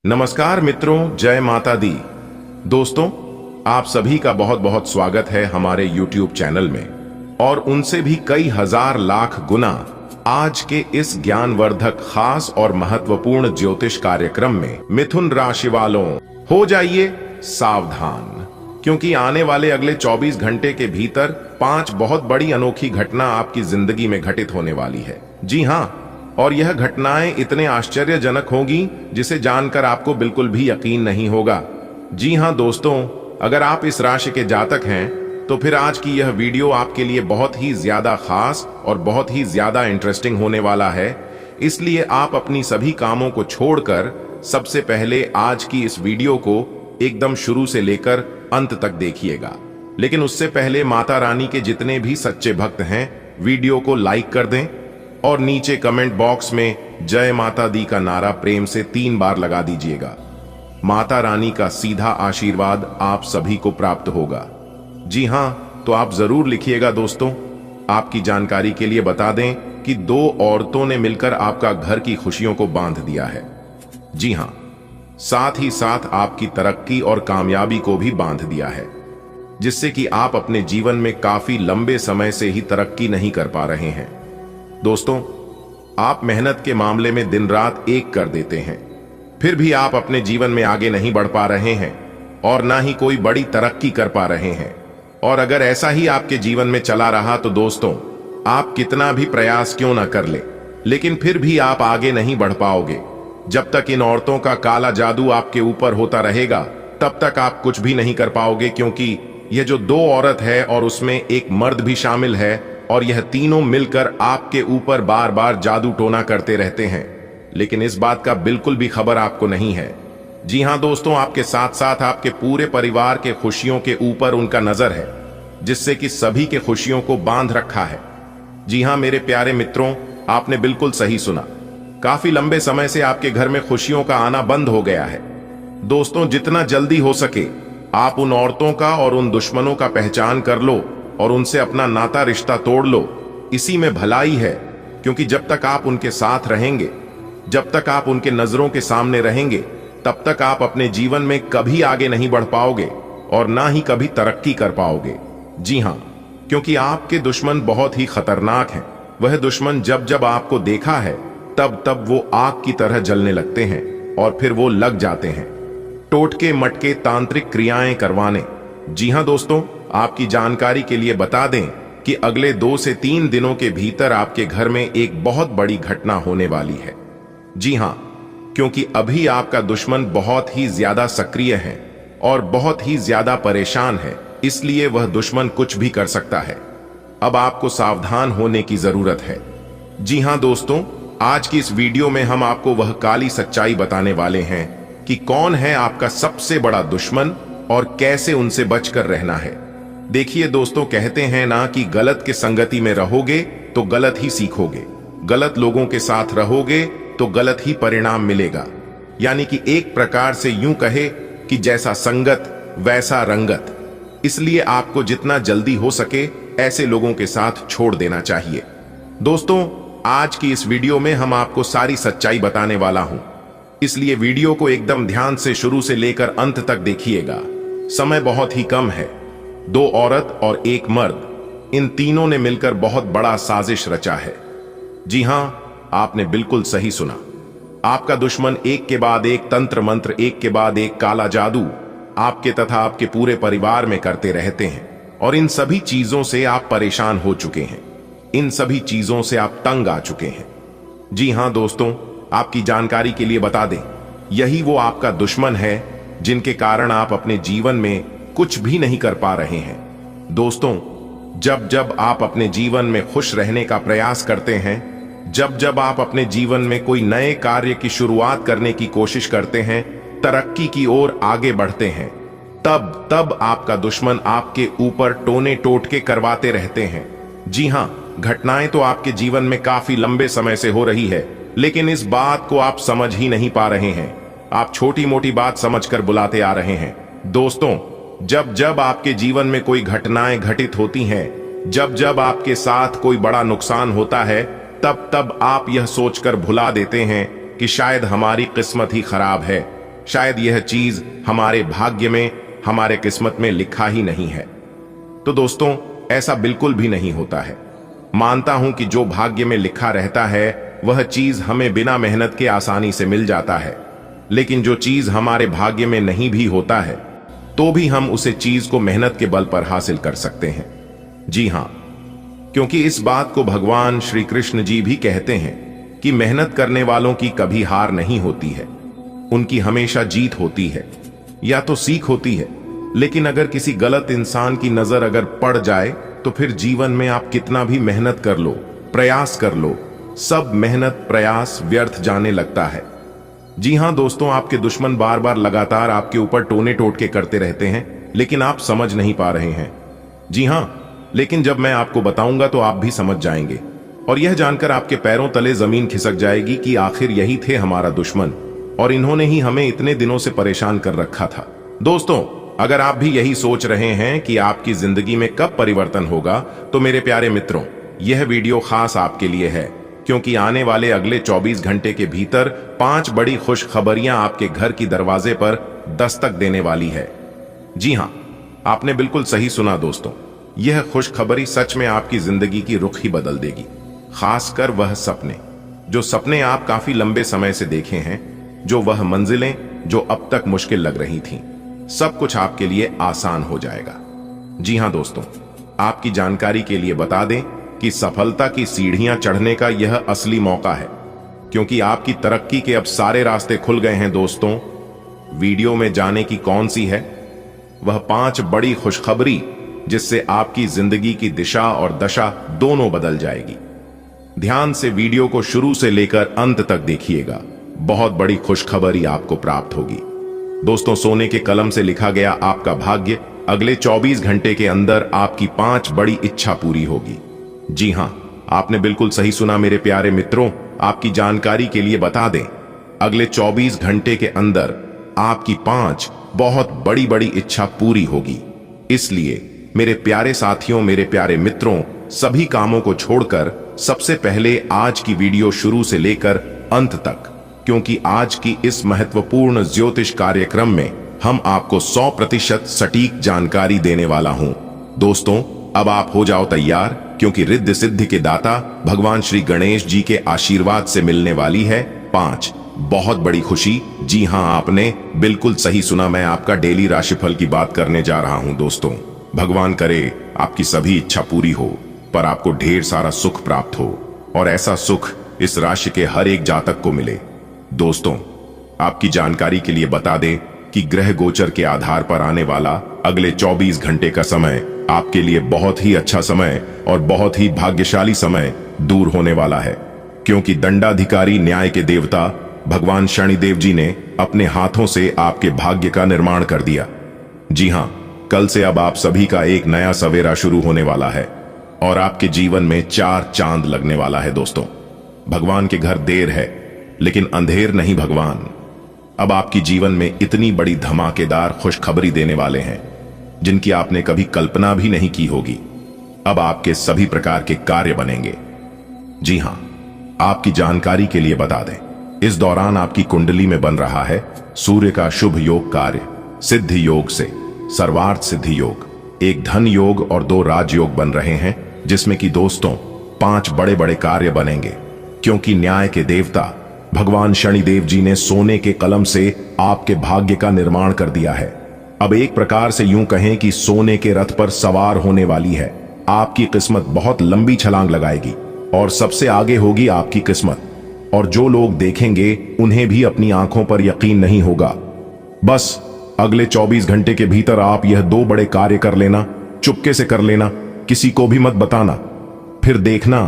नमस्कार मित्रों, जय माता दी। दोस्तों, आप सभी का बहुत बहुत स्वागत है हमारे YouTube चैनल में और उनसे भी कई हजार लाख गुना आज के इस ज्ञानवर्धक खास और महत्वपूर्ण ज्योतिष कार्यक्रम में मिथुन राशि वालों हो जाइए सावधान, क्योंकि आने वाले अगले 24 घंटे के भीतर 5 बहुत बड़ी अनोखी घटना आपकी जिंदगी में घटित होने वाली है। जी हाँ, और यह घटनाएं इतने आश्चर्यजनक होंगी जिसे जानकर आपको बिल्कुल भी यकीन नहीं होगा। जी हां दोस्तों, अगर आप इस राशि के जातक हैं तो फिर आज की यह वीडियो आपके लिए बहुत ही ज्यादा खास और बहुत ही ज्यादा इंटरेस्टिंग होने वाला है। इसलिए आप अपनी सभी कामों को छोड़कर सबसे पहले आज की इस वीडियो को एकदम शुरू से लेकर अंत तक देखिएगा। लेकिन उससे पहले माता रानी के जितने भी सच्चे भक्त हैं वीडियो को लाइक कर दें और नीचे कमेंट बॉक्स में जय माता दी का नारा प्रेम से 3 बार लगा दीजिएगा। माता रानी का सीधा आशीर्वाद आप सभी को प्राप्त होगा। जी हां, तो आप जरूर लिखिएगा। दोस्तों, आपकी जानकारी के लिए बता दें कि 2 औरतों ने मिलकर आपका घर की खुशियों को बांध दिया है। जी हां, साथ ही साथ आपकी तरक्की और कामयाबी को भी बांध दिया है, जिससे कि आप अपने जीवन में काफी लंबे समय से ही तरक्की नहीं कर पा रहे हैं। दोस्तों, आप मेहनत के मामले में दिन रात एक कर देते हैं, फिर भी आप अपने जीवन में आगे नहीं बढ़ पा रहे हैं और ना ही कोई बड़ी तरक्की कर पा रहे हैं। और अगर ऐसा ही आपके जीवन में चला रहा तो दोस्तों, आप कितना भी प्रयास क्यों ना कर ले, लेकिन फिर भी आप आगे नहीं बढ़ पाओगे। जब तक इन औरतों का काला जादू आपके ऊपर होता रहेगा तब तक आप कुछ भी नहीं कर पाओगे, क्योंकि यह जो 2 औरत है और उसमें एक मर्द भी शामिल है और यह तीनों मिलकर आपके ऊपर बार बार जादू टोना करते रहते हैं, लेकिन इस बात का बिल्कुल भी खबर आपको नहीं है। जी हां दोस्तों, आपके साथ साथ आपके पूरे परिवार के खुशियों के ऊपर उनका नजर है, जिससे कि सभी के खुशियों को बांध रखा है। जी हां मेरे प्यारे मित्रों, आपने बिल्कुल सही सुना। काफी लंबे समय से आपके घर में खुशियों का आना बंद हो गया है। दोस्तों, जितना जल्दी हो सके आप उन औरतों का और उन दुश्मनों का पहचान कर लो और उनसे अपना नाता रिश्ता तोड़ लो। इसी में भलाई है, क्योंकि जब तक आप उनके साथ रहेंगे, जब तक आप उनके नजरों के सामने रहेंगे, तब तक आप अपने जीवन में कभी आगे नहीं बढ़ पाओगे और ना ही कभी तरक्की कर पाओगे। जी हां, क्योंकि आपके दुश्मन बहुत ही खतरनाक हैं। वह दुश्मन जब जब आपको देखा है तब तब वो आग की तरह जलने लगते हैं और फिर वो लग जाते हैं टोटके मटके तांत्रिक क्रियाएं करवाने। जी हां दोस्तों, आपकी जानकारी के लिए बता दें कि अगले 2 से 3 दिनों के भीतर आपके घर में एक बहुत बड़ी घटना होने वाली है। जी हां, क्योंकि अभी आपका दुश्मन बहुत ही ज्यादा सक्रिय है और बहुत ही ज्यादा परेशान है, इसलिए वह दुश्मन कुछ भी कर सकता है। अब आपको सावधान होने की जरूरत है। जी हां दोस्तों, आज की इस वीडियो में हम आपको वह काली सच्चाई बताने वाले हैं कि कौन है आपका सबसे बड़ा दुश्मन और कैसे उनसे बचकर रहना है। देखिए दोस्तों, कहते हैं ना कि गलत के संगति में रहोगे तो गलत ही सीखोगे, गलत लोगों के साथ रहोगे तो गलत ही परिणाम मिलेगा। यानी कि एक प्रकार से यूं कहे कि जैसा संगत वैसा रंगत। इसलिए आपको जितना जल्दी हो सके ऐसे लोगों के साथ छोड़ देना चाहिए। दोस्तों, आज की इस वीडियो में हम आपको सारी सच्चाई बताने वाला हूं, इसलिए वीडियो को एकदम ध्यान से शुरू से लेकर अंत तक देखिएगा। समय बहुत ही कम है। 2 औरत और 1 मर्द, इन तीनों ने मिलकर बहुत बड़ा साजिश रचा है। जी हां, आपने बिल्कुल सही सुना। आपका दुश्मन एक के बाद एक तंत्र मंत्र, एक के बाद एक काला जादू आपके तथा आपके पूरे परिवार में करते रहते हैं और इन सभी चीजों से आप परेशान हो चुके हैं, इन सभी चीजों से आप तंग आ चुके हैं। जी हां दोस्तों, आपकी जानकारी के लिए बता दें, यही वो आपका दुश्मन है जिनके कारण आप अपने जीवन में कुछ भी नहीं कर पा रहे हैं। दोस्तों, जब जब आप अपने जीवन में खुश रहने का प्रयास करते हैं, जब जब आप अपने जीवन में कोई नए कार्य की शुरुआत करने की कोशिश करते हैं, तरक्की की ओर आगे बढ़ते हैं, तब तब आपका दुश्मन आपके ऊपर टोने टोटके करवाते रहते हैं। जी हां, घटनाएं तो आपके जीवन में काफी लंबे समय से हो रही है, लेकिन इस बात को आप समझ ही नहीं पा रहे हैं। आप छोटी मोटी बात समझकर बुलाते आ रहे हैं। दोस्तों, जब जब आपके जीवन में कोई घटनाएं घटित होती हैं, जब जब आपके साथ कोई बड़ा नुकसान होता है, तब तब आप यह सोचकर भुला देते हैं कि शायद हमारी किस्मत ही खराब है, शायद यह चीज हमारे भाग्य में, हमारे किस्मत में लिखा ही नहीं है। तो दोस्तों, ऐसा बिल्कुल भी नहीं होता है। मानता हूं कि जो भाग्य में लिखा रहता है वह चीज हमें बिना मेहनत के आसानी से मिल जाता है, लेकिन जो चीज हमारे भाग्य में नहीं भी होता है तो भी हम उसे चीज को मेहनत के बल पर हासिल कर सकते हैं। जी हां, क्योंकि इस बात को भगवान श्री कृष्ण जी भी कहते हैं कि मेहनत करने वालों की कभी हार नहीं होती है, उनकी हमेशा जीत होती है या तो सीख होती है। लेकिन अगर किसी गलत इंसान की नजर अगर पड़ जाए तो फिर जीवन में आप कितना भी मेहनत कर लो, प्रयास कर लो, सब मेहनत प्रयास व्यर्थ जाने लगता है। जी हां दोस्तों, आपके दुश्मन बार बार लगातार आपके ऊपर टोने टोटके करते रहते हैं, लेकिन आप समझ नहीं पा रहे हैं। जी हां, लेकिन जब मैं आपको बताऊंगा तो आप भी समझ जाएंगे और यह जानकर आपके पैरों तले जमीन खिसक जाएगी कि आखिर यही थे हमारा दुश्मन और इन्होंने ही हमें इतने दिनों से परेशान कर रखा था। दोस्तों, अगर आप भी यही सोच रहे हैं कि आपकी जिंदगी में कब परिवर्तन होगा, तो मेरे प्यारे मित्रों, यह वीडियो खास आपके लिए है, क्योंकि आने वाले अगले 24 घंटे के भीतर 5 बड़ी खुशखबरियां आपके घर की दरवाजे पर दस्तक देने वाली है। जी हां, आपने बिल्कुल सही सुना दोस्तों, यह खुशखबरी सच में आपकी जिंदगी की रुख ही बदल देगी। खासकर वह सपने, जो सपने आप काफी लंबे समय से देखे हैं, जो वह मंजिलें जो अब तक मुश्किल लग रही थीं, सब कुछ आपके लिए आसान हो जाएगा। जी हां दोस्तों, आपकी जानकारी के लिए बता दें कि सफलता की सीढ़ियां चढ़ने का यह असली मौका है, क्योंकि आपकी तरक्की के अब सारे रास्ते खुल गए हैं। दोस्तों, वीडियो में जाने की कौन सी है वह 5 बड़ी खुशखबरी जिससे आपकी जिंदगी की दिशा और दशा दोनों बदल जाएगी। ध्यान से वीडियो को शुरू से लेकर अंत तक देखिएगा, बहुत बड़ी खुशखबरी आपको प्राप्त होगी। दोस्तों, सोने के कलम से लिखा गया आपका भाग्य, अगले 24 घंटे के अंदर आपकी 5 बड़ी इच्छा पूरी होगी। जी हां, आपने बिल्कुल सही सुना मेरे प्यारे मित्रों। आपकी जानकारी के लिए बता दें, अगले 24 घंटे के अंदर आपकी 5 बहुत बड़ी बड़ी इच्छा पूरी होगी। इसलिए मेरे प्यारे साथियों, मेरे प्यारे मित्रों, सभी कामों को छोड़कर सबसे पहले आज की वीडियो शुरू से लेकर अंत तक, क्योंकि आज की इस महत्वपूर्ण ज्योतिष कार्यक्रम में हम आपको 100% सटीक जानकारी देने वाला हूं। दोस्तों, अब आप हो जाओ तैयार, क्योंकि रिद्धि सिद्धि के दाता भगवान श्री गणेश जी के आशीर्वाद से मिलने वाली है 5 बहुत बड़ी खुशी। जी हां, आपने बिल्कुल सही सुना, मैं आपका डेली राशिफल की बात करने जा रहा हूं। दोस्तों, भगवान करे आपकी सभी इच्छा पूरी हो, पर आपको ढेर सारा सुख प्राप्त हो और ऐसा सुख इस राशि के हर एक जातक को मिले। दोस्तों, आपकी जानकारी के लिए बता दें कि ग्रह गोचर के आधार पर आने वाला अगले 24 घंटे का समय आपके लिए बहुत ही अच्छा समय और बहुत ही भाग्यशाली समय दूर होने वाला है, क्योंकि दंडाधिकारी न्याय के देवता भगवान शनिदेव जी ने अपने हाथों से आपके भाग्य का निर्माण कर दिया। जी हां, कल से अब आप सभी का एक नया सवेरा शुरू होने वाला है और आपके जीवन में 4 चांद लगने वाला है। दोस्तों, भगवान के घर देर है लेकिन अंधेर नहीं भगवान अब आपकी जीवन में इतनी बड़ी धमाकेदार खुशखबरी देने वाले हैं जिनकी आपने कभी कल्पना भी नहीं की होगी। अब आपके सभी प्रकार के कार्य बनेंगे। जी हां, आपकी जानकारी के लिए बता दें, इस दौरान आपकी कुंडली में बन रहा है सूर्य का शुभ योग कार्य सिद्धि योग से सर्वार्थ सिद्धि योग, एक धन योग और 2 राजयोग बन रहे हैं, जिसमें कि दोस्तों 5 बड़े बड़े कार्य बनेंगे, क्योंकि न्याय के देवता भगवान शनिदेव जी ने सोने के कलम से आपके भाग्य का निर्माण कर दिया है। अब एक प्रकार से यूं कहें कि सोने के रथ पर सवार होने वाली है। आपकी किस्मत बहुत लंबी छलांग लगाएगी और सबसे आगे होगी आपकी किस्मत, और जो लोग देखेंगे उन्हें भी अपनी आंखों पर यकीन नहीं होगा। बस अगले 24 घंटे के भीतर आप यह 2 बड़े कार्य कर लेना, चुपके से कर लेना, किसी को भी मत बताना। फिर देखना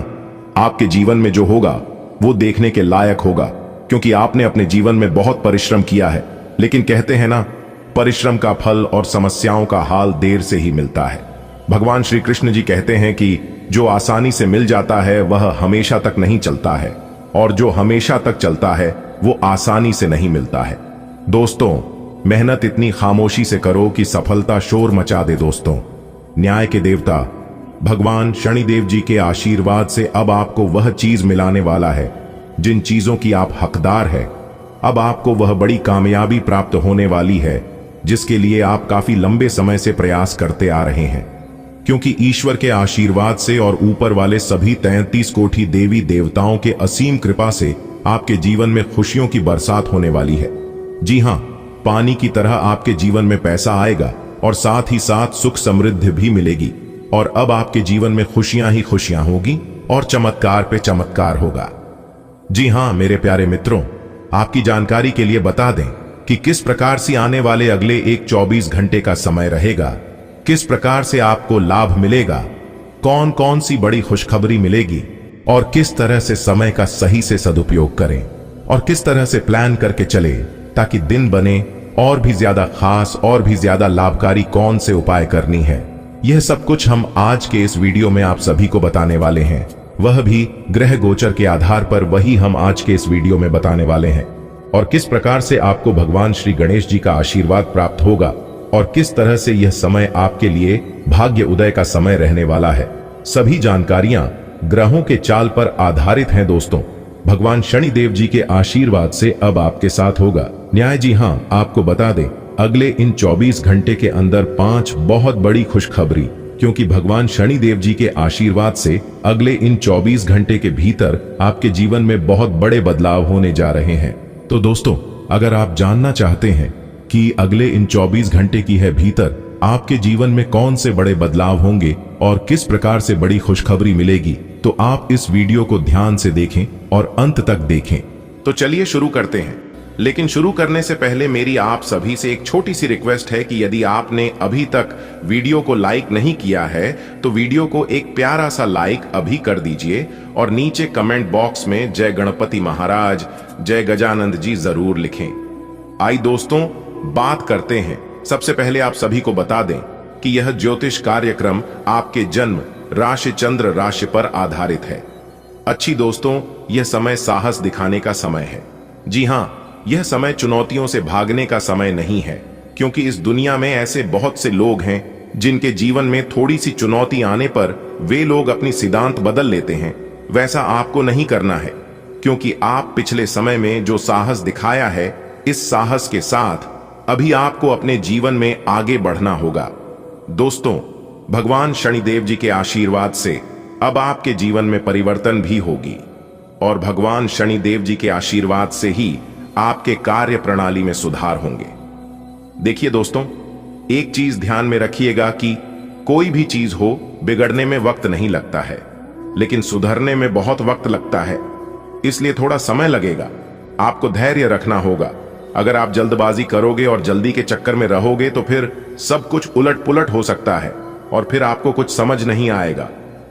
आपके जीवन में जो होगा वो देखने के लायक होगा, क्योंकि आपने अपने जीवन में बहुत परिश्रम किया है। लेकिन कहते हैं ना, परिश्रम का फल और समस्याओं का हाल देर से ही मिलता है। भगवान श्री कृष्ण जी कहते हैं कि जो आसानी से मिल जाता है वह हमेशा तक नहीं चलता है, और जो हमेशा तक चलता है वो आसानी से नहीं मिलता है। दोस्तों, मेहनत इतनी खामोशी से करो कि सफलता शोर मचा दे। दोस्तों, न्याय के देवता भगवान शनिदेव जी के आशीर्वाद से अब आपको वह चीज मिलाने वाला है जिन चीजों की आप हकदार है। अब आपको वह बड़ी कामयाबी प्राप्त होने वाली है जिसके लिए आप काफी लंबे समय से प्रयास करते आ रहे हैं, क्योंकि ईश्वर के आशीर्वाद से और ऊपर वाले सभी 33 कोटि देवी देवताओं के असीम कृपा से आपके जीवन में खुशियों की बरसात होने वाली है। जी हां, पानी की तरह आपके जीवन में पैसा आएगा और साथ ही साथ सुख समृद्धि भी मिलेगी, और अब आपके जीवन में खुशियां ही खुशियां होगी और चमत्कार पे चमत्कार होगा। जी हां मेरे प्यारे मित्रों, आपकी जानकारी के लिए बता दें कि किस प्रकार से आने वाले अगले 24 घंटे का समय रहेगा, किस प्रकार से आपको लाभ मिलेगा, कौन कौन सी बड़ी खुशखबरी मिलेगी और किस तरह से समय का सही से सदुपयोग करें और किस तरह से प्लान करके चले ताकि दिन बने और भी ज्यादा खास और भी ज्यादा लाभकारी कौन से उपाय करनी है। यह सब कुछ हम आज के इस वीडियो में आप सभी को बताने वाले हैं, वह भी ग्रह गोचर के आधार पर वही हम आज के इस वीडियो में बताने वाले हैं। और किस प्रकार से आपको भगवान श्री गणेश जी का आशीर्वाद प्राप्त होगा और किस तरह से यह समय आपके लिए भाग्य उदय का समय रहने वाला है। सभी जानकारियां ग्रहों के चाल पर आधारित हैं दोस्तों। भगवान शनिदेव जी के आशीर्वाद से अब आपके साथ होगा न्याय। जी हां, आपको बता दें अगले इन 24 घंटे के अंदर 5 बहुत बड़ी खुशखबरी, क्योंकि भगवान शनिदेव जी के आशीर्वाद से अगले इन 24 घंटे के भीतर आपके जीवन में बहुत बड़े बदलाव होने जा रहे हैं। तो दोस्तों, अगर आप जानना चाहते हैं कि अगले इन 24 घंटे की है भीतर आपके जीवन में कौन से बड़े बदलाव होंगे और किस प्रकार से बड़ी खुशखबरी मिलेगी, तो आप इस वीडियो को ध्यान से देखें और अंत तक देखें। तो चलिए शुरू करते हैं। लेकिन शुरू करने से पहले मेरी आप सभी से एक छोटी सी रिक्वेस्ट है कि यदि आपने अभी तक वीडियो को लाइक नहीं किया है तो वीडियो को एक प्यारा सा लाइक अभी कर दीजिए और नीचे कमेंट बॉक्स में जय गणपति महाराज, जय गजानंद जी जरूर लिखें। आई दोस्तों, बात करते हैं। सबसे पहले आप सभी को बता दें कि यह ज्योतिष कार्यक्रम आपके जन्म राशि चंद्र राशि पर आधारित है। अच्छी दोस्तों, यह समय साहस दिखाने का समय है। जी हां, यह समय चुनौतियों से भागने का समय नहीं है, क्योंकि इस दुनिया में ऐसे बहुत से लोग हैं जिनके जीवन में थोड़ी सी चुनौती आने पर वे लोग अपनी सिद्धांत बदल लेते हैं। वैसा आपको नहीं करना है, क्योंकि आप पिछले समय में जो साहस दिखाया है, इस साहस के साथ अभी आपको अपने जीवन में आगे बढ़ना होगा। दोस्तों, भगवान शनिदेव जी के आशीर्वाद से अब आपके जीवन में परिवर्तन भी होगी और भगवान शनिदेव जी के आशीर्वाद से ही आपके कार्य प्रणाली में सुधार होंगे। देखिए दोस्तों, एक चीज ध्यान में रखिएगा कि कोई भी चीज हो, बिगड़ने में वक्त नहीं लगता है, लेकिन सुधरने में बहुत वक्त लगता है। इसलिए थोड़ा समय लगेगा, आपको धैर्य रखना होगा। अगर आप जल्दबाजी करोगे और जल्दी के चक्कर में रहोगे तो फिर सब कुछ उलट पुलट हो सकता है और फिर आपको कुछ समझ नहीं आएगा,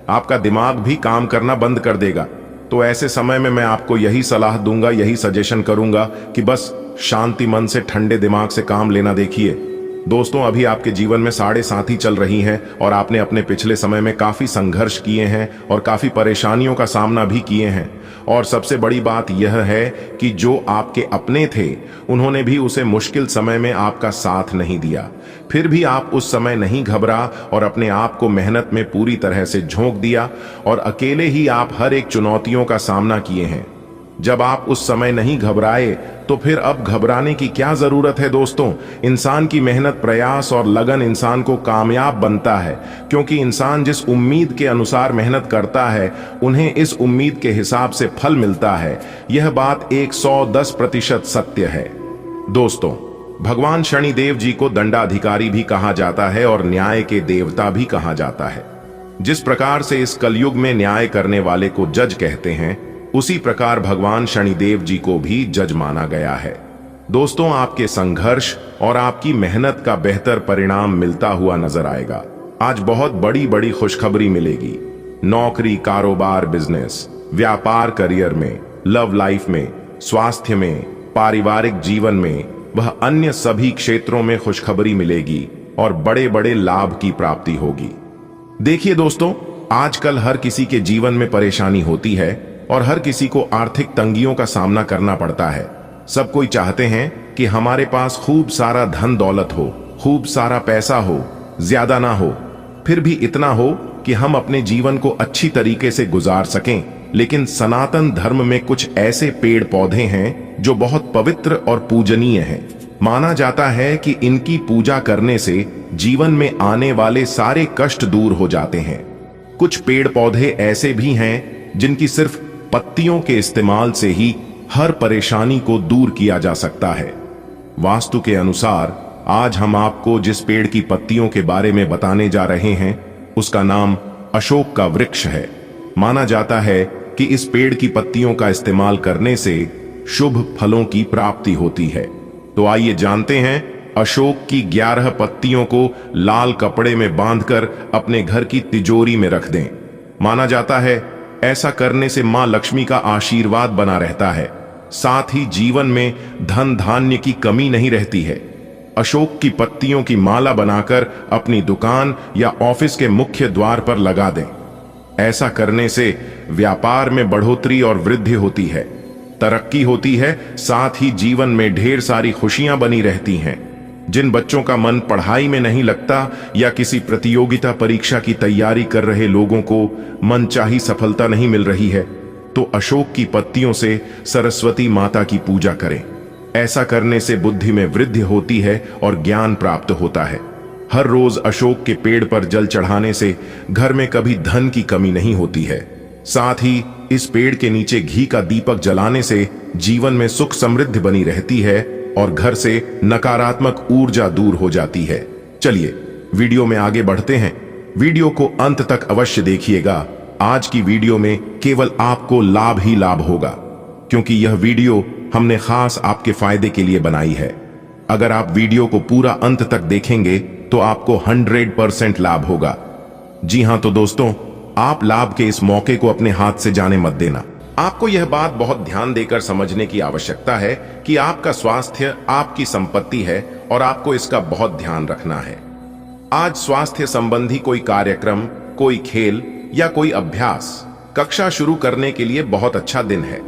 आपका दिमाग भी काम करना बंद कर देगा। तो ऐसे समय में मैं आपको यही सलाह दूंगा, यही सजेशन करूंगा कि बस शांति मन से ठंडे दिमाग से काम लेना। देखिए दोस्तों, अभी आपके जीवन में 7.5 चल रही हैं और आपने अपने पिछले समय में काफी संघर्ष किए हैं और काफी परेशानियों का सामना भी किए हैं। और सबसे बड़ी बात यह है कि जो आपके अपने थे उन्होंने भी उसे मुश्किल समय में आपका साथ नहीं दिया, फिर भी आप उस समय नहीं घबरा और अपने आप को मेहनत में पूरी तरह से झोंक दिया और अकेले ही आप हर एक चुनौतियों का सामना किए हैं। जब आप उस समय नहीं घबराए तो फिर अब घबराने की क्या जरूरत है दोस्तों। इंसान की मेहनत, प्रयास और लगन इंसान को कामयाब बनता है, क्योंकि इंसान जिस उम्मीद के अनुसार मेहनत करता है उन्हें इस उम्मीद के हिसाब से फल मिलता है। यह बात 110% सत्य है। दोस्तों, भगवान शनिदेव जी को दंडाधिकारी भी कहा जाता है और न्याय के देवता भी कहा जाता है। जिस प्रकार से इस कलयुग में न्याय करने वाले को जज कहते हैं, उसी प्रकार भगवान शनिदेव जी को भी जज माना गया है। दोस्तों, आपके संघर्ष और आपकी मेहनत का बेहतर परिणाम मिलता हुआ नजर आएगा। आज बहुत बड़ी बड़ी खुशखबरी मिलेगी। नौकरी, कारोबार, बिजनेस, व्यापार, करियर में, लव लाइफ में, स्वास्थ्य में, पारिवारिक जीवन में, वह अन्य सभी क्षेत्रों में खुशखबरी मिलेगी और बड़े बड़े लाभ की प्राप्ति होगी। देखिए दोस्तों, आजकल हर किसी के जीवन में परेशानी होती है और हर किसी को आर्थिक तंगियों का सामना करना पड़ता है। सब कोई चाहते हैं कि हमारे पास खूब सारा धन दौलत हो, खूब सारा पैसा हो, ज्यादा ना हो, फिर भी इतना हो कि हम अपने जीवन को अच्छी तरीके से गुजार सकें। लेकिन सनातन धर्म में कुछ ऐसे पेड़ पौधे हैं जो बहुत पवित्र और पूजनीय हैं। माना जाता है कि इनकी पूजा करने से जीवन में आने वाले सारे कष्ट दूर हो जाते हैं। कुछ पेड़ पौधे ऐसे भी हैं जिनकी सिर्फ पत्तियों के इस्तेमाल से ही हर परेशानी को दूर किया जा सकता है। वास्तु के अनुसार आज हम आपको जिस पेड़ की पत्तियों के बारे में बताने जा रहे हैं उसका नाम अशोक का वृक्ष है। माना जाता है कि इस पेड़ की पत्तियों का इस्तेमाल करने से शुभ फलों की प्राप्ति होती है। तो आइए जानते हैं अशोक की 11 पत्तियों को लाल कपड़े में बांधकर अपने घर की तिजोरी में रख दें। माना जाता है ऐसा करने से मां लक्ष्मी का आशीर्वाद बना रहता है, साथ ही जीवन में धन धान्य की कमी नहीं रहती है। अशोक की पत्तियों की माला बनाकर अपनी दुकान या ऑफिस के मुख्य द्वार पर लगा दें। ऐसा करने से व्यापार में बढ़ोतरी और वृद्धि होती है, तरक्की होती है, साथ ही जीवन में ढेर सारी खुशियां बनी रहती हैं। जिन बच्चों का मन पढ़ाई में नहीं लगता या किसी प्रतियोगिता परीक्षा की तैयारी कर रहे लोगों को मनचाही सफलता नहीं मिल रही है, तो अशोक की पत्तियों से सरस्वती माता की पूजा करें। ऐसा करने से बुद्धि में वृद्धि होती है और ज्ञान प्राप्त होता है। हर रोज अशोक के पेड़ पर जल चढ़ाने से घर में कभी धन की कमी नहीं होती है। साथ ही इस पेड़ के नीचे घी का दीपक जलाने से जीवन में सुख समृद्धि बनी रहती है और घर से नकारात्मक ऊर्जा दूर हो जाती है। चलिए वीडियो में आगे बढ़ते हैं। वीडियो को अंत तक अवश्य देखिएगा। आज की वीडियो में केवल आपको लाभ ही लाभ होगा, क्योंकि यह वीडियो हमने खास आपके फायदे के लिए बनाई है। अगर आप वीडियो को पूरा अंत तक देखेंगे तो आपको 100% लाभ होगा। जी हां, तो दोस्तों, आप लाभ के इस मौके को अपने हाथ से जाने मत देना। आपको यह बात बहुत ध्यान देकर समझने की आवश्यकता है कि आपका स्वास्थ्य आपकी संपत्ति है और आपको इसका बहुत ध्यान रखना है। आज स्वास्थ्य संबंधी कोई कार्यक्रम, कोई खेल या कोई अभ्यास कक्षा शुरू करने के लिए बहुत अच्छा दिन है।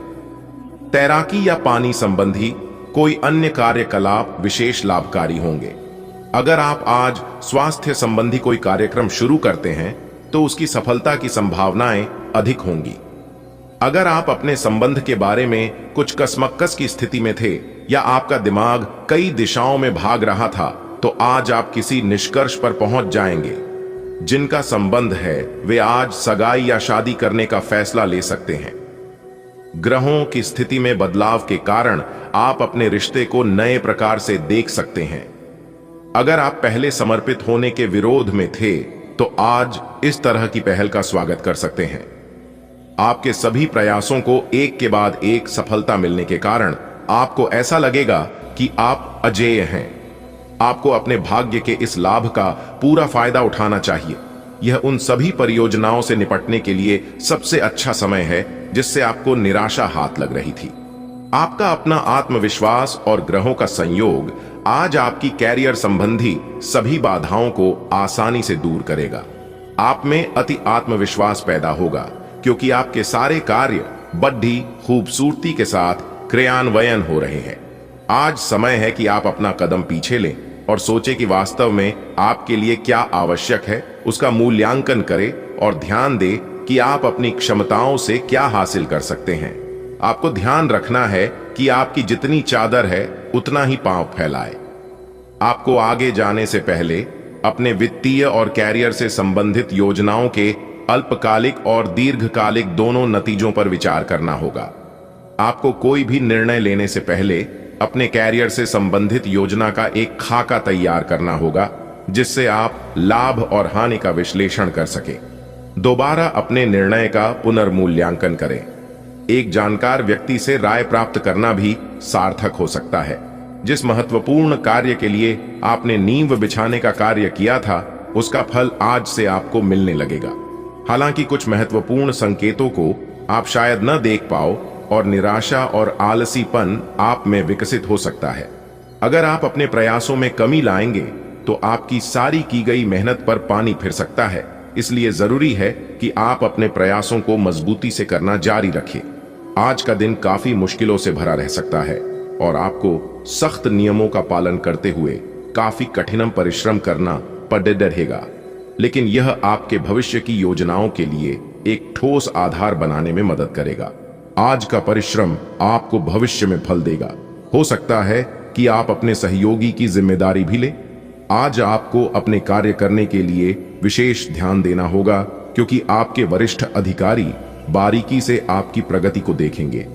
तैराकी या पानी संबंधी कोई अन्य कार्यकलाप विशेष लाभकारी होंगे। अगर आप आज स्वास्थ्य संबंधी कोई कार्यक्रम शुरू करते हैं तो उसकी सफलता की संभावनाएं अधिक होंगी। अगर आप अपने संबंध के बारे में कुछ कसमक्कस की स्थिति में थे या आपका दिमाग कई दिशाओं में भाग रहा था, तो आज आप किसी निष्कर्ष पर पहुंच जाएंगे। जिनका संबंध है वे आज सगाई या शादी करने का फैसला ले सकते हैं। ग्रहों की स्थिति में बदलाव के कारण आप अपने रिश्ते को नए प्रकार से देख सकते हैं। अगर आप पहले समर्पित होने के विरोध में थे तो आज इस तरह की पहल का स्वागत कर सकते हैं। आपके सभी प्रयासों को एक के बाद एक सफलता मिलने के कारण आपको ऐसा लगेगा कि आप अजेय हैं। आपको अपने भाग्य के इस लाभ का पूरा फायदा उठाना चाहिए। यह उन सभी परियोजनाओं से निपटने के लिए सबसे अच्छा समय है जिससे आपको निराशा हाथ लग रही थी। आपका अपना आत्मविश्वास और ग्रहों का संयोग आज आपकी कैरियर संबंधी सभी बाधाओं को आसानी से दूर करेगा। आप में अति आत्मविश्वास पैदा होगा, क्योंकि आपके सारे कार्य बड़ी खूबसूरती के साथ क्रियान्वयन हो रहे हैं। आज समय है कि आप अपना कदम पीछे लें और सोचें कि वास्तव में आपके लिए क्या आवश्यक है, उसका मूल्यांकन करें और ध्यान दें कि आप अपनी क्षमताओं से क्या हासिल कर सकते हैं। आपको ध्यान रखना है कि आपकी जितनी चादर है उतना ही पांव फैलाए। आपको आगे जाने से पहले अपने वित्तीय और कैरियर से संबंधित योजनाओं के अल्पकालिक और दीर्घकालिक दोनों नतीजों पर विचार करना होगा। आपको कोई भी निर्णय लेने से पहले अपने कैरियर से संबंधित योजना का एक खाका तैयार करना होगा, जिससे आप लाभ और हानि का विश्लेषण कर सकें। दोबारा अपने निर्णय का पुनर्मूल्यांकन करें। एक जानकार व्यक्ति से राय प्राप्त करना भी सार्थक हो सकता है। जिस महत्वपूर्ण कार्य के लिए आपने नींव बिछाने का कार्य किया था, उसका फल आज से आपको मिलने लगेगा। हालांकि कुछ महत्वपूर्ण संकेतों को आप शायद न देख पाओ और निराशा और आलसीपन आप में विकसित हो सकता है। अगर आप अपने प्रयासों में कमी लाएंगे तो आपकी सारी की गई मेहनत पर पानी फिर सकता है। इसलिए जरूरी है कि आप अपने प्रयासों को मजबूती से करना जारी रखें। आज का दिन काफी मुश्किलों से भरा रह सकता है और आपको सख्त नियमों का पालन करते हुए काफी कठिन परिश्रम करना पड़ रहेगा, लेकिन यह आपके भविष्य की योजनाओं के लिए एक ठोस आधार बनाने में मदद करेगा। आज का परिश्रम आपको भविष्य में फल देगा। हो सकता है कि आप अपने सहयोगी की जिम्मेदारी भी लें। आज आपको अपने कार्य करने के लिए विशेष ध्यान देना होगा, क्योंकि आपके वरिष्ठ अधिकारी बारीकी से आपकी प्रगति को देखेंगे।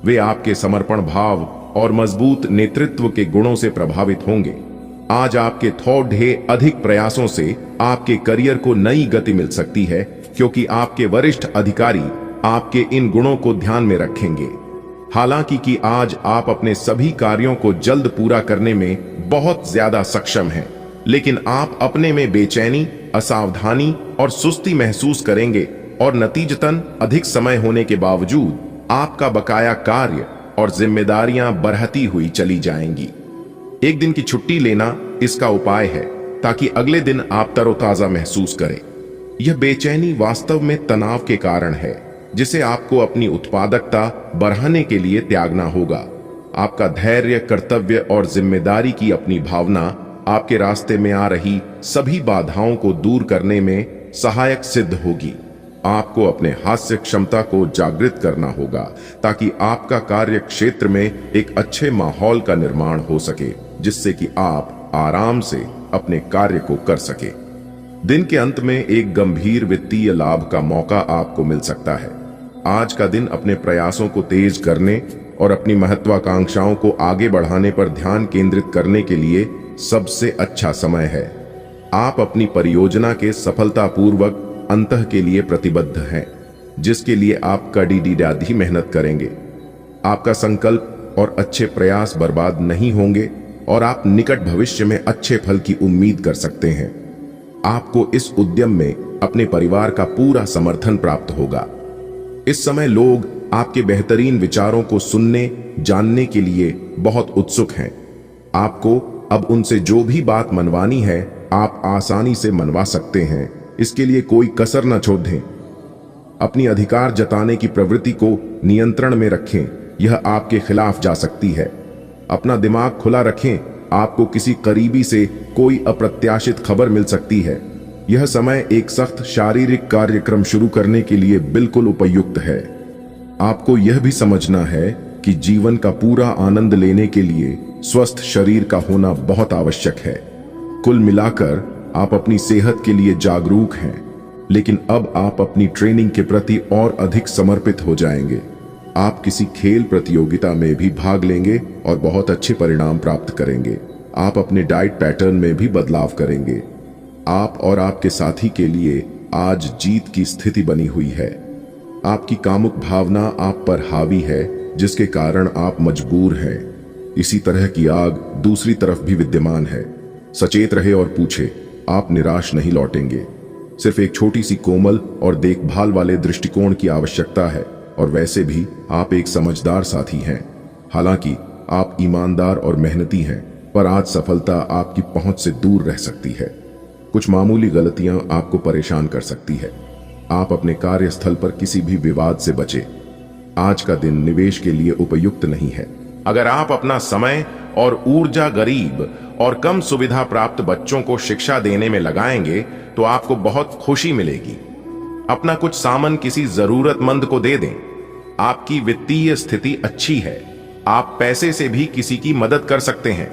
वे आपके समर्पण भाव और मजबूत नेतृत्व के गुणों से प्रभावित होंगे। आज आपके थोड़े अधिक प्रयासों से आपके करियर को नई गति मिल सकती है, क्योंकि आपके वरिष्ठ अधिकारी आपके इन गुणों को ध्यान में रखेंगे। हालांकि कि आज आप अपने सभी कार्यों को जल्द पूरा करने में बहुत ज्यादा सक्षम हैं, लेकिन आप अपने में बेचैनी, असावधानी और सुस्ती महसूस करेंगे और नतीजतन अधिक समय होने के बावजूद आपका बकाया कार्य और जिम्मेदारियां बढ़ती हुई चली जाएंगी। एक दिन की छुट्टी लेना इसका उपाय है, ताकि अगले दिन आप तरोताजा महसूस करें। यह बेचैनी वास्तव में तनाव के कारण है, जिसे आपको अपनी उत्पादकता बढ़ाने के लिए त्यागना होगा। आपका धैर्य, कर्तव्य और जिम्मेदारी की अपनी भावना आपके रास्ते में आ रही सभी बाधाओं को दूर करने में सहायक सिद्ध होगी। आपको अपने हास्य क्षमता को जागृत करना होगा, ताकि आपका कार्य क्षेत्र में एक अच्छे माहौल का निर्माण हो सके, जिससे कि आप आराम से अपने कार्य को कर सके। दिन के अंत में एक गंभीर वित्तीय लाभ का मौका आपको मिल सकता है। आज का दिन अपने प्रयासों को तेज करने और अपनी महत्वाकांक्षाओं को आगे बढ़ाने पर ध्यान केंद्रित करने के लिए सबसे अच्छा समय है। आप अपनी परियोजना के सफलतापूर्वक अंत के लिए प्रतिबद्ध हैं, जिसके लिए आप कड़ी मेहनत करेंगे। आपका संकल्प और अच्छे प्रयास बर्बाद नहीं होंगे और आप निकट भविष्य में अच्छे फल की उम्मीद कर सकते हैं। आपको इस उद्यम में अपने परिवार का पूरा समर्थन प्राप्त होगा। इस समय लोग आपके बेहतरीन विचारों को सुनने, जानने के लिए बहुत उत्सुक हैं। आपको अब उनसे जो भी बात मनवानी है, आप आसानी से मनवा सकते हैं। इसके लिए कोई कसर न छोड़ दें। अपनी अधिकार जताने की प्रवृत्ति को नियंत्रण में रखें, यह आपके खिलाफ जा सकती है। अपना दिमाग खुला रखें, आपको किसी करीबी से कोई अप्रत्याशित खबर मिल सकती है। यह समय एक सख्त शारीरिक कार्यक्रम शुरू करने के लिए बिल्कुल उपयुक्त है। आपको यह भी समझना है कि जीवन का पूरा आनंद लेने के लिए स्वस्थ शरीर का होना बहुत आवश्यक है। कुल मिलाकर आप अपनी सेहत के लिए जागरूक हैं, लेकिन अब आप अपनी ट्रेनिंग के प्रति और अधिक समर्पित हो जाएंगे। आप किसी खेल प्रतियोगिता में भी भाग लेंगे और बहुत अच्छे परिणाम प्राप्त करेंगे। आप अपने डाइट पैटर्न में भी बदलाव करेंगे। आप और आपके साथी के लिए आज जीत की स्थिति बनी हुई है। आपकी कामुक भावना आप पर हावी है, जिसके कारण आप मजबूर हैं। इसी तरह की आग दूसरी तरफ भी विद्यमान है। सचेत रहे और पूछे, आप निराश नहीं लौटेंगे। सिर्फ एक छोटी सी कोमल और देखभाल वाले दृष्टिकोण की आवश्यकता है, और वैसे भी आप एक समझदार साथी हैं। हालांकि आप ईमानदार और मेहनती हैं, पर आज सफलता आपकी पहुंच से दूर रह सकती है। कुछ मामूली गलतियां आपको परेशान कर सकती है। आप अपने कार्यस्थल पर किसी भी विवाद से बचें। आज का दिन निवेश के लिए उपयुक्त नहीं है। अगर आप अपना समय और ऊर्जा गरीब और कम सुविधा प्राप्त बच्चों को शिक्षा देने में लगाएंगे, तो आपको बहुत खुशी मिलेगी। अपना कुछ सामान किसी जरूरतमंद को दे दें। आपकी वित्तीय स्थिति अच्छी है। आप पैसे से भी किसी की मदद कर सकते हैं।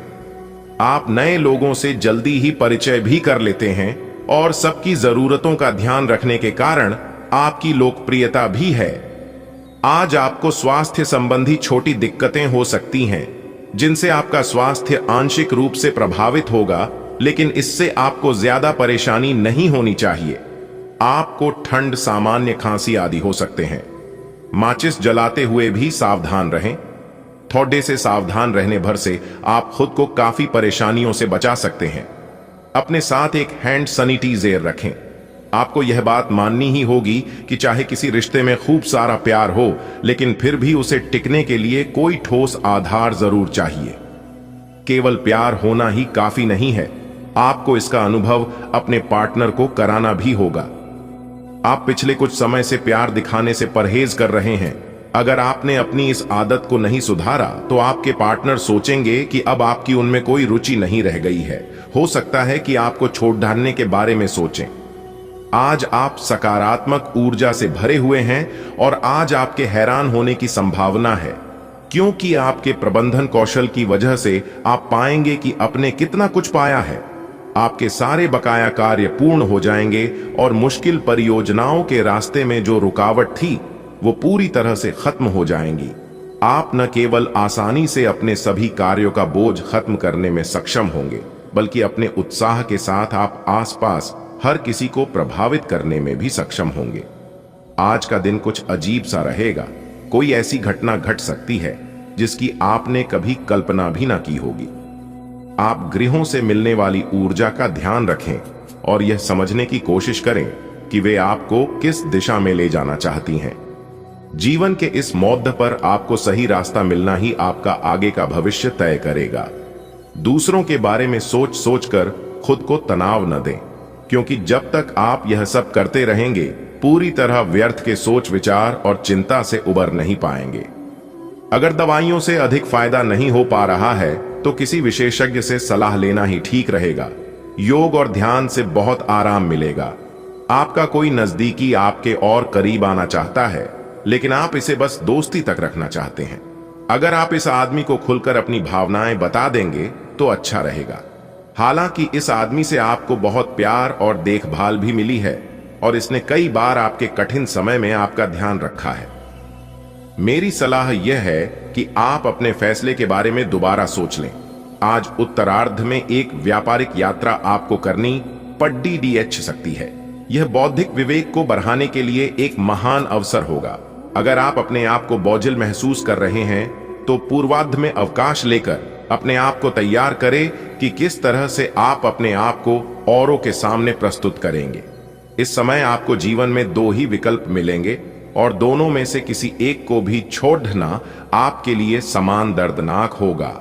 आप नए लोगों से जल्दी ही परिचय भी कर लेते हैं, और सबकी जरूरतों का ध्यान रखने के कारण आपकी लोकप्रियता भी है। आज आपको स्वास्थ्य संबंधी छोटी दिक्कतें हो सकती हैं, जिनसे आपका स्वास्थ्य आंशिक रूप से प्रभावित होगा, लेकिन इससे आपको ज्यादा परेशानी नहीं होनी चाहिए। आपको ठंड, सामान्य खांसी आदि हो सकते हैं। माचिस जलाते हुए भी सावधान रहें। थोड़े से सावधान रहने भर से आप खुद को काफी परेशानियों से बचा सकते हैं। अपने साथ एक हैंड सैनिटाइजर रखें। आपको यह बात माननी ही होगी कि चाहे किसी रिश्ते में खूब सारा प्यार हो, लेकिन फिर भी उसे टिकने के लिए कोई ठोस आधार जरूर चाहिए। केवल प्यार होना ही काफी नहीं है, आपको इसका अनुभव अपने पार्टनर को कराना भी होगा। आप पिछले कुछ समय से प्यार दिखाने से परहेज कर रहे हैं। अगर आपने अपनी इस आदत को नहीं सुधारा, तो आपके पार्टनर सोचेंगे कि अब आपकी उनमें कोई रुचि नहीं रह गई है। हो सकता है कि आपको छोड़ डालने के बारे में सोचें। आज आप सकारात्मक ऊर्जा से भरे हुए हैं और आज आपके हैरान होने की संभावना है, क्योंकि आपके प्रबंधन कौशल की वजह से आप पाएंगे कि आपने कितना कुछ पाया है। आपके सारे बकाया कार्य पूर्ण हो जाएंगे और मुश्किल परियोजनाओं के रास्ते में जो रुकावट थी वो पूरी तरह से खत्म हो जाएंगी। आप न केवल आसानी से अपने सभी कार्यों का बोझ खत्म करने में सक्षम होंगे, बल्कि अपने उत्साह के साथ आप आसपास हर किसी को प्रभावित करने में भी सक्षम होंगे। आज का दिन कुछ अजीब सा रहेगा। कोई ऐसी घटना घट सकती है जिसकी आपने कभी कल्पना भी ना की होगी। आप ग्रहों से मिलने वाली ऊर्जा का ध्यान रखें और यह समझने की कोशिश करें कि वे आपको किस दिशा में ले जाना चाहती हैं। जीवन के इस मोड़ पर आपको सही रास्ता मिलना ही आपका आगे का भविष्य तय करेगा। दूसरों के बारे में सोच सोचकर खुद को तनाव न दें, क्योंकि जब तक आप यह सब करते रहेंगे पूरी तरह व्यर्थ के सोच विचार और चिंता से उबर नहीं पाएंगे। अगर दवाइयों से अधिक फायदा नहीं हो पा रहा है तो किसी विशेषज्ञ से सलाह लेना ही ठीक रहेगा। योग और ध्यान से बहुत आराम मिलेगा। आपका कोई नजदीकी आपके और करीब आना चाहता है, लेकिन आप इसे बस दोस्ती तक रखना चाहते हैं। अगर आप इस आदमी को खुलकर अपनी भावनाएं बता देंगे तो अच्छा रहेगा। हालांकि इस आदमी से आपको बहुत प्यार और देखभाल भी मिली है और इसने कई बार आपके कठिन समय में आपका ध्यान रखा है। मेरी सलाह यह है कि आप अपने फैसले के बारे में दोबारा सोच लें। आज उत्तरार्ध में एक व्यापारिक यात्रा आपको करनी पड्डी डीएच सकती है। यह बौद्धिक विवेक को बढ़ाने के लिए एक महान अवसर होगा। अगर आप अपने आप को बोझिल महसूस कर रहे हैं तो पूर्वार्ध में अवकाश लेकर अपने आप को तैयार करें कि किस तरह से आप अपने आप को औरों के सामने प्रस्तुत करेंगे। इस समय आपको जीवन में दो ही विकल्प मिलेंगे और दोनों में से किसी एक को भी छोड़ना आपके लिए समान दर्दनाक होगा।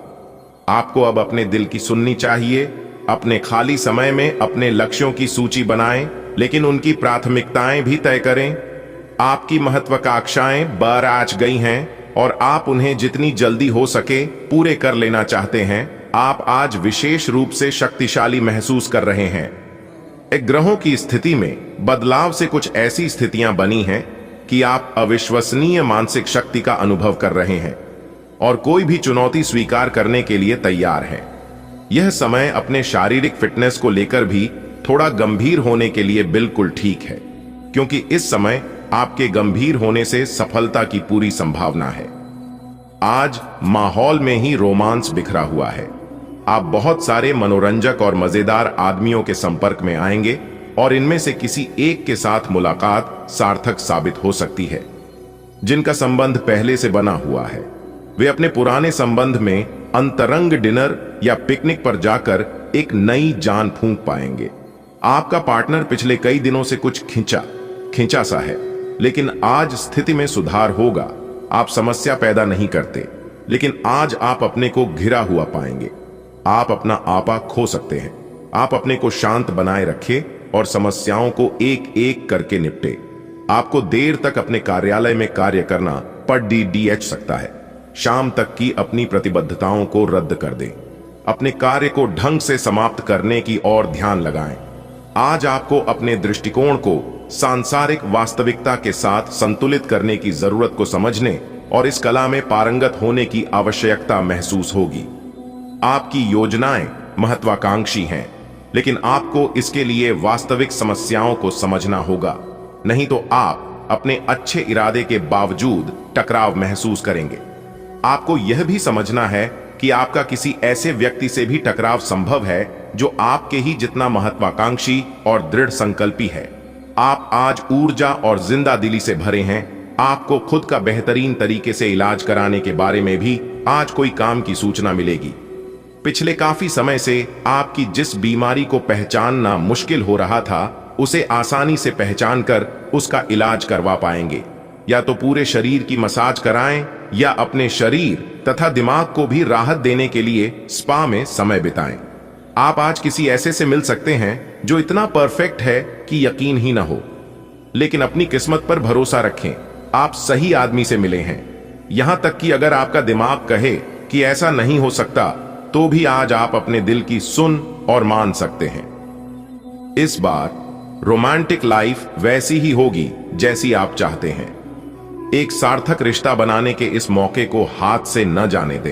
आपको अब अपने दिल की सुननी चाहिए। अपने खाली समय में अपने लक्ष्यों की सूची बनाएं, लेकिन उनकी प्राथमिकताएं भी तय करें। आपकी महत्वाकांक्षाएं बराज गई हैं और आप उन्हें जितनी जल्दी हो सके पूरे कर लेना चाहते हैं। आप आज विशेष रूप से शक्तिशाली महसूस कर रहे हैं। एक ग्रहों की स्थिति में बदलाव से कुछ ऐसी स्थितियां बनी हैं कि आप अविश्वसनीय मानसिक शक्ति का अनुभव कर रहे हैं और कोई भी चुनौती स्वीकार करने के लिए तैयार है। यह समय अपने शारीरिक फिटनेस को लेकर भी थोड़ा गंभीर होने के लिए बिल्कुल ठीक है, क्योंकि इस समय आपके गंभीर होने से सफलता की पूरी संभावना है। आज माहौल में ही रोमांस बिखरा हुआ है। आप बहुत सारे मनोरंजक और मजेदार आदमियों के संपर्क में आएंगे और इनमें से किसी एक के साथ मुलाकात सार्थक साबित हो सकती है। जिनका संबंध पहले से बना हुआ है वे अपने पुराने संबंध में अंतरंग डिनर या पिकनिक पर जाकर एक नई जान फूंक पाएंगे। आपका पार्टनर पिछले कई दिनों से कुछ खिंचा सा है, लेकिन आज स्थिति में सुधार होगा। आप समस्या पैदा नहीं करते, लेकिन आज आप अपने को घिरा हुआ पाएंगे। आप अपना आपा खो सकते हैं। आप अपने को शांत बनाए रखें और समस्याओं को एक एक करके निपटे। आपको देर तक अपने कार्यालय में कार्य करना पड्डी डीएच सकता है। शाम तक की अपनी प्रतिबद्धताओं को रद्द कर दें। अपने कार्य को ढंग से समाप्त करने की ओर ध्यान लगाएं। आज आपको अपने दृष्टिकोण को सांसारिक वास्तविकता के साथ संतुलित करने की जरूरत को समझने और इस कला में पारंगत होने की आवश्यकता महसूस होगी। आपकी योजनाएं महत्वाकांक्षी हैं, लेकिन आपको इसके लिए वास्तविक समस्याओं को समझना होगा, नहीं तो आप अपने अच्छे इरादे के बावजूद टकराव महसूस करेंगे। आपको यह भी समझना है कि आपका किसी ऐसे व्यक्ति से भी टकराव संभव है जो आपके ही जितना महत्वाकांक्षी और दृढ़ संकल्पी है। आप आज ऊर्जा और जिंदा दिली से भरे हैं। आपको खुद का बेहतरीन तरीके से इलाज कराने के बारे में भी आज कोई काम की सूचना मिलेगी। पिछले काफी समय से आपकी जिस बीमारी को पहचानना मुश्किल हो रहा था, उसे आसानी से पहचान कर उसका इलाज करवा पाएंगे। या तो पूरे शरीर की मसाज कराएं या अपने शरीर तथा दिमाग को भी राहत देने के लिए स्पा में समय बिताएं। आप आज किसी ऐसे से मिल सकते हैं जो इतना परफेक्ट है कि यकीन ही ना हो, लेकिन अपनी किस्मत पर भरोसा रखें। आप सही आदमी से मिले हैं। यहां तक कि अगर आपका दिमाग कहे कि ऐसा नहीं हो सकता, तो भी आज आप अपने दिल की सुन और मान सकते हैं। इस बार रोमांटिक लाइफ वैसी ही होगी जैसी आप चाहते हैं। एक सार्थक रिश्ता बनाने के इस मौके को हाथ से न जाने दें।